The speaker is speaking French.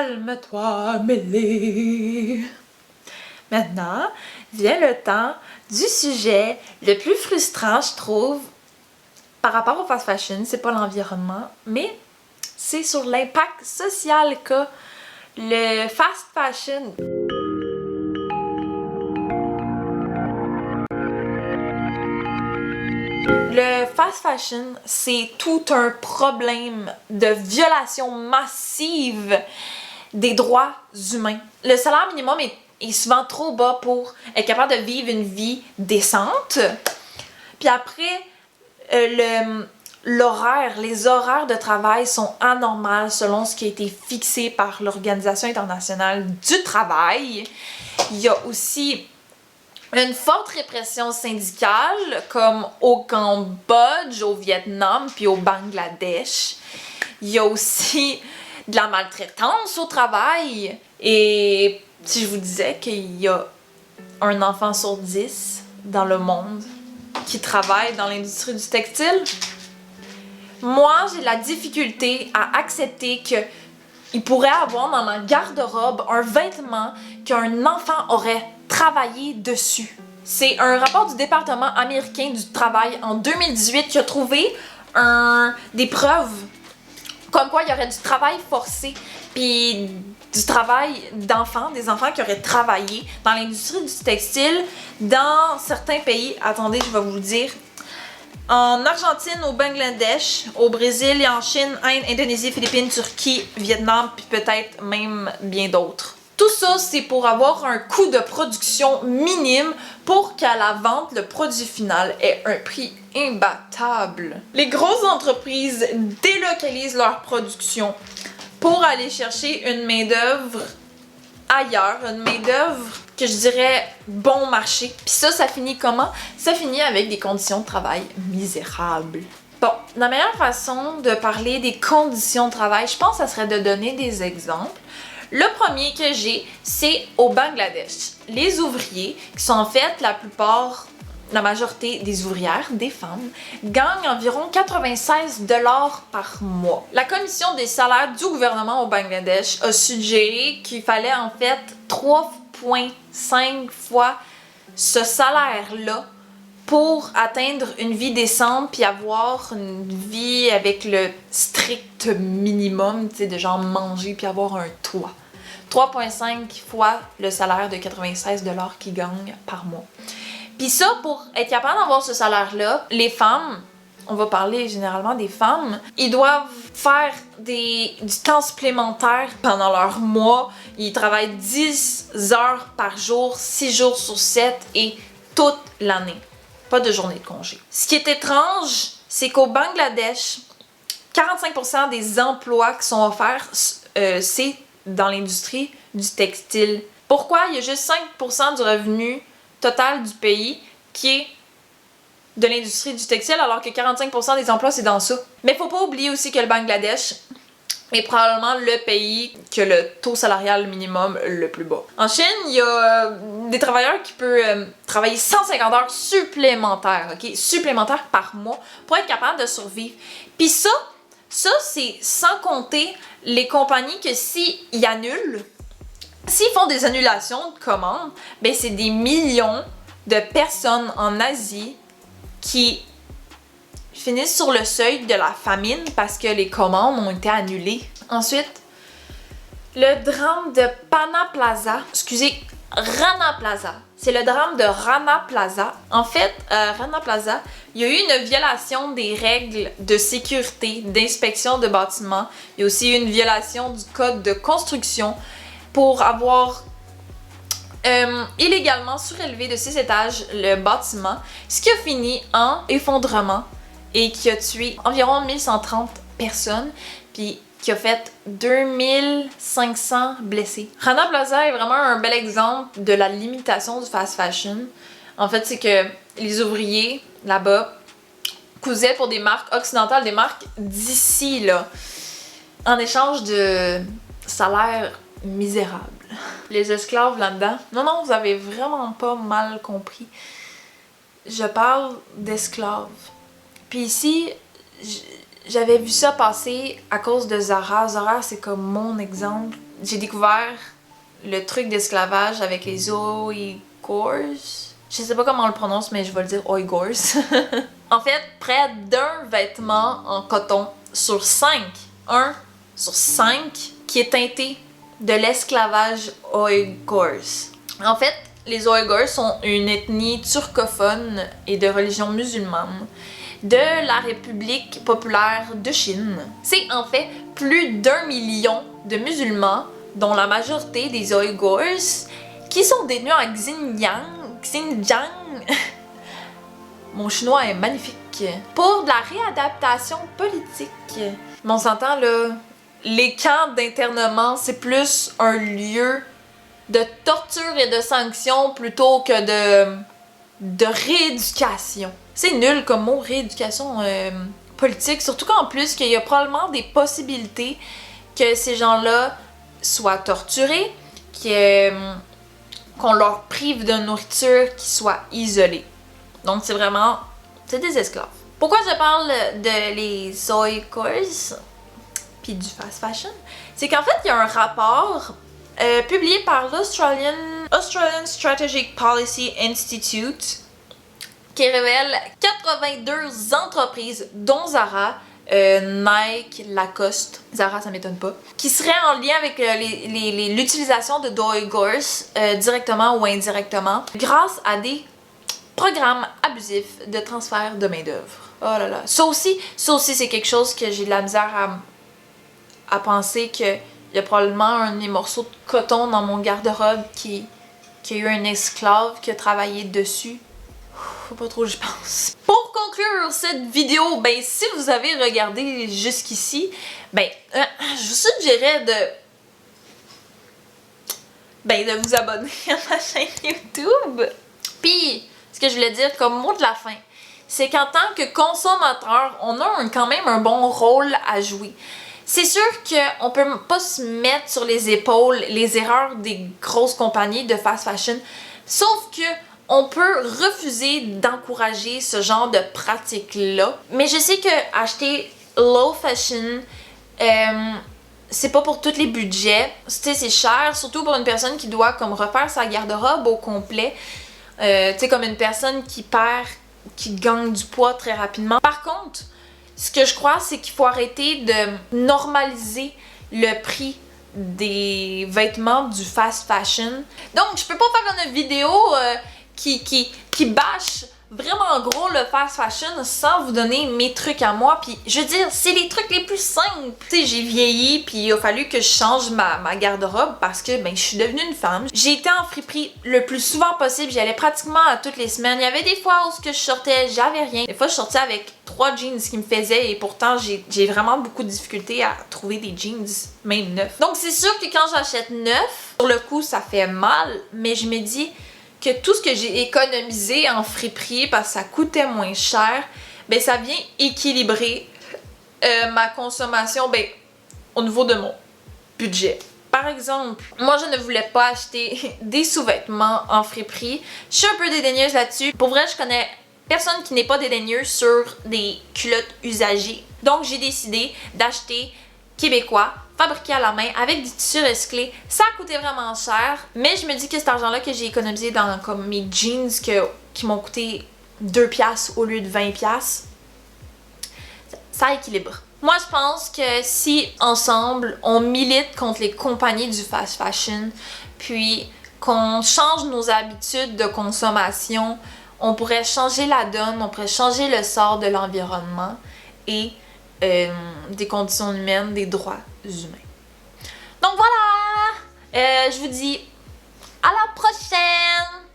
Calme-toi, Mélie. Maintenant, vient le temps du sujet le plus frustrant, je trouve, par rapport au fast fashion. C'est pas l'environnement, mais c'est sur l'impact social qu'a le fast fashion. Le fast fashion, c'est tout un problème de violation massive des droits humains. Le salaire minimum est souvent trop bas pour être capable de vivre une vie décente. Puis après, les horaires de travail sont anormaux selon ce qui a été fixé par l'Organisation internationale du travail. Il y a aussi une forte répression syndicale, comme au Cambodge, au Vietnam, puis au Bangladesh. Il y a aussi de la maltraitance au travail. Et si je vous disais qu'il y a un enfant sur 10 dans le monde qui travaille dans l'industrie du textile, moi, j'ai la difficulté à accepter qu'il pourrait avoir dans ma garde-robe un vêtement qu'un enfant aurait travaillé dessus. C'est un rapport du département américain du travail en 2018 qui a trouvé des preuves comme quoi il y aurait du travail forcé puis du travail d'enfants, des enfants qui auraient travaillé dans l'industrie du textile dans certains pays. Attendez, je vais vous le dire. En Argentine, au Bangladesh, au Brésil et en Chine, Inde, Indonésie, Philippines, Turquie, Vietnam, puis peut-être même bien d'autres. Tout ça, c'est pour avoir un coût de production minime pour qu'à la vente, le produit final ait un prix imbattable. Les grosses entreprises délocalisent leur production pour aller chercher une main-d'œuvre ailleurs, une main-d'œuvre que je dirais bon marché. Puis ça finit comment? Ça finit avec des conditions de travail misérables. Bon, la meilleure façon de parler des conditions de travail, je pense que ça serait de donner des exemples. Le premier que j'ai, c'est au Bangladesh. Les ouvriers, qui sont en fait la majorité des ouvrières, des femmes, gagnent environ 96 $ par mois. La commission des salaires du gouvernement au Bangladesh a suggéré qu'il fallait en fait 3,5 fois ce salaire-là pour atteindre une vie décente puis avoir une vie avec le strict minimum, tu sais, de genre manger puis avoir un toit. 3,5 fois le salaire de 96 $ qu'ils gagnent par mois. Puis ça, pour être capable d'avoir ce salaire-là, les femmes, on va parler généralement des femmes, ils doivent faire du temps supplémentaire pendant leur mois. Ils travaillent 10 heures par jour, 6 jours sur 7 et toute l'année. Pas de journée de congé. Ce qui est étrange, c'est qu'au Bangladesh, 45% des emplois qui sont offerts, c'est dans l'industrie du textile. Pourquoi il y a juste 5% du revenu total du pays qui est de l'industrie du textile alors que 45% des emplois c'est dans ça? Mais faut pas oublier aussi que le Bangladesh est probablement le pays qui a le taux salarial minimum le plus bas. En Chine, il y a des travailleurs qui peuvent travailler 150 heures supplémentaires, ok? Supplémentaires par mois pour être capable de survivre. Puis ça c'est sans compter les compagnies que s'ils annulent, s'ils font des annulations de commandes, ben c'est des millions de personnes en Asie qui finissent sur le seuil de la famine parce que les commandes ont été annulées. Ensuite, le drame de Rana Plaza. C'est le drame de Rana Plaza. En fait, Rana Plaza, il y a eu une violation des règles de sécurité, d'inspection de bâtiments. Il y a aussi eu une violation du code de construction pour avoir illégalement surélevé de 6 étages le bâtiment, ce qui a fini en effondrement et qui a tué environ 1130 personnes, puis qui a fait 2500 blessés. Rana Plaza est vraiment un bel exemple de la limitation du fast fashion. En fait, c'est que les ouvriers là-bas cousaient pour des marques occidentales, des marques d'ici, là, en échange de salaires misérables. Les esclaves là-dedans. Non, vous avez vraiment pas mal compris. Je parle d'esclaves. Puis ici, j'avais vu ça passer à cause de Zara. Zara, c'est comme mon exemple j'ai découvert le truc d'esclavage avec les Oïghours. Je sais pas comment on le prononce, mais je vais le dire Oïghours. En fait, près d'un vêtement en coton sur 5, 1 sur 5, qui est teinté de l'esclavage Oïghours. En fait, les Oïghours sont une ethnie turcophone et de religion musulmane de la République populaire de Chine. C'est en fait plus d'1 million de musulmans, dont la majorité des Oïghours, qui sont détenus en Xinjiang. Mon chinois est magnifique. Pour de la réadaptation politique. Mais on s'entend là, les camps d'internement, c'est plus un lieu de torture et de sanctions plutôt que de rééducation. C'est nul comme mot, rééducation politique, surtout qu'en plus qu'il y a probablement des possibilités que ces gens-là soient torturés, qu'on leur prive de nourriture, qu'ils soient isolés. Donc c'est des esclaves. Pourquoi je parle de les Oïghours puis du fast fashion? C'est qu'en fait, il y a un rapport publié par l'Australian Strategic Policy Institute qui révèle 82 entreprises, dont Zara, Nike, Lacoste, Zara ça m'étonne pas, qui seraient en lien avec l'utilisation de Oïghours directement ou indirectement grâce à des programmes abusifs de transfert de main-d'œuvre. Oh là là. Ça aussi c'est quelque chose que j'ai de la misère à penser qu'il y a probablement un des morceaux de coton dans mon garde-robe qui a eu un esclave qui a travaillé dessus. Faut pas trop que j'y pense. Pour conclure cette vidéo, ben si vous avez regardé jusqu'ici, ben je vous suggérais de vous abonner à ma chaîne YouTube. Puis ce que je voulais dire comme mot de la fin, c'est qu'en tant que consommateur, on a quand même un bon rôle à jouer. C'est sûr qu'on peut pas se mettre sur les épaules les erreurs des grosses compagnies de fast fashion, sauf que on peut refuser d'encourager ce genre de pratique-là. Mais je sais que acheter low fashion, c'est pas pour tous les budgets. Tu sais, c'est cher, surtout pour une personne qui doit comme refaire sa garde-robe au complet. Tu sais, comme une personne qui gagne du poids très rapidement. Par contre, ce que je crois, c'est qu'il faut arrêter de normaliser le prix des vêtements du fast fashion. Donc, je peux pas faire une vidéo qui bâche vraiment gros le fast fashion sans vous donner mes trucs à moi. Puis, je veux dire, c'est les trucs les plus simples. Tu sais, j'ai vieilli, puis il a fallu que je change ma garde-robe parce que, ben, je suis devenue une femme. J'ai été en friperie le plus souvent possible. J'y allais pratiquement à toutes les semaines. Il y avait des fois où je sortais, j'avais rien. Des fois, je sortais avec 3 jeans qui me faisaient et pourtant, j'ai vraiment beaucoup de difficultés à trouver des jeans, même neufs. Donc, c'est sûr que quand j'achète neuf, sur le coup, ça fait mal, mais je me dis que tout ce que j'ai économisé en friperie parce que ça coûtait moins cher, ben ça vient équilibrer ma consommation au niveau de mon budget. Par exemple, moi je ne voulais pas acheter des sous-vêtements en friperie. Je suis un peu dédaigneuse là-dessus. Pour vrai, je connais personne qui n'est pas dédaigneuse sur des culottes usagées. Donc j'ai décidé d'acheter québécois, fabriqué à la main, avec des tissus recyclés. Ça a coûté vraiment cher, mais je me dis que cet argent-là que j'ai économisé dans comme mes jeans qui m'ont coûté 2$ au lieu de 20$, ça équilibre. Moi, je pense que si, ensemble, on milite contre les compagnies du fast fashion, puis qu'on change nos habitudes de consommation, on pourrait changer la donne, on pourrait changer le sort de l'environnement et des conditions humaines, des droits humains. Donc voilà! Je vous dis à la prochaine!